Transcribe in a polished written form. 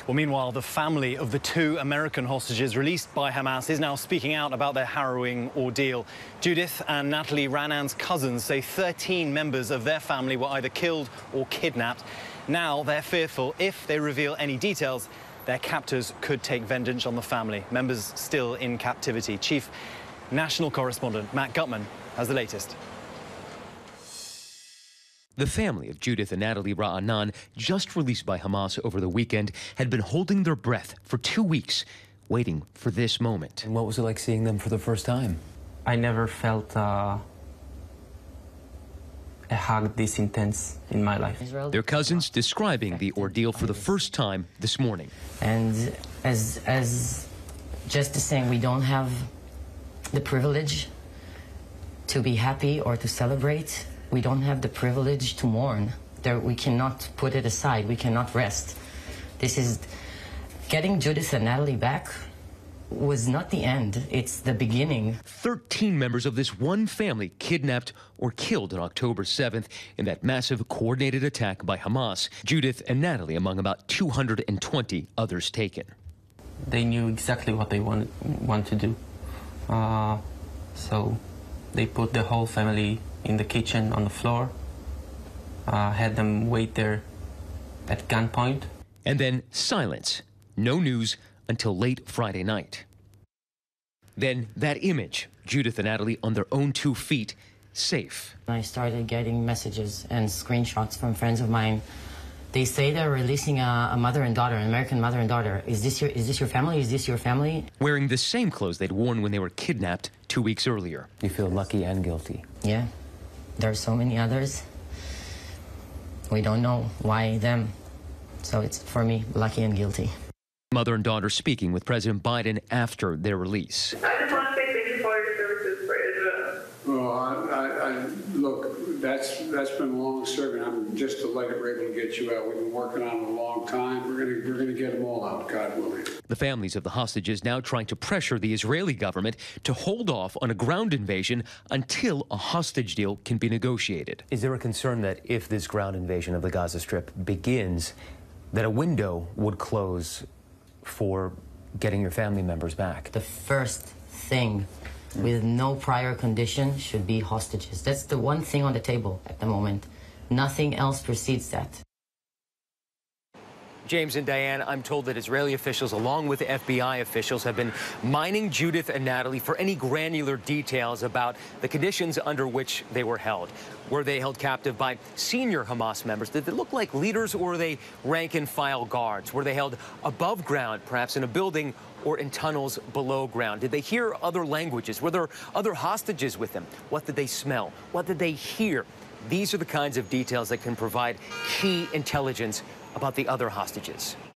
Well, meanwhile, the family of the two American hostages released by Hamas is now speaking out about their harrowing ordeal. Judith and Natalie Raanan's cousins say 13 members of their family were either killed or kidnapped. Now they're fearful if they reveal any details, their captors could take vengeance on the family. Members still in captivity. Chief National Correspondent Matt Gutman has the latest. The family of Judith and Natalie Raanan, just released by Hamas over the weekend, had been holding their breath for 2 weeks, waiting for this moment. And what was it like seeing them for the first time? I never felt a hug this intense in my life. Their cousins describing the ordeal for the first time this morning. And as just saying, we don't have the privilege to be happy or to celebrate. We don't have the privilege to mourn. We cannot put it aside. We cannot rest. This is getting Judith and Natalie back was not the end. It's the beginning. 13 members of this one family kidnapped or killed on October 7th in that massive coordinated attack by Hamas. Judith and Natalie among about 220 others taken. They knew exactly what they want to do. So they put the whole family in the kitchen on the floor, had them wait there at gunpoint. And then silence. No news until late Friday night. Then that image, Judith and Natalie on their own 2 feet, safe. I started getting messages and screenshots from friends of mine. They say they're releasing a mother and daughter, an American mother and daughter. Is this your family? Is this your family? Wearing the same clothes they'd worn when they were kidnapped 2 weeks earlier. You feel lucky and guilty. Yeah. There are so many others. We don't know why them. So it's, for me, lucky and guilty. Mother and daughter speaking with President Biden after their release. I just want to say thank you for all your services for Israel. Well, look, that's been long serving. I'm just delighted we're able to get you out. We've been working on it a long time. We're gonna get them all out, God willing. The families of the hostages now trying to pressure the Israeli government to hold off on a ground invasion until a hostage deal can be negotiated. Is there a concern that if this ground invasion of the Gaza Strip begins, that a window would close for getting your family members back? The first thing with no prior condition should be hostages. That's the one thing on the table at the moment. Nothing else precedes that. James and Diane, I'm told that Israeli officials, along with FBI officials, have been mining Judith and Natalie for any granular details about the conditions under which they were held. Were they held captive by senior Hamas members? Did they look like leaders, or were they rank-and-file guards? Were they held above ground, perhaps in a building, or in tunnels below ground? Did they hear other languages? Were there other hostages with them? What did they smell? What did they hear? These are the kinds of details that can provide key intelligence about the other hostages.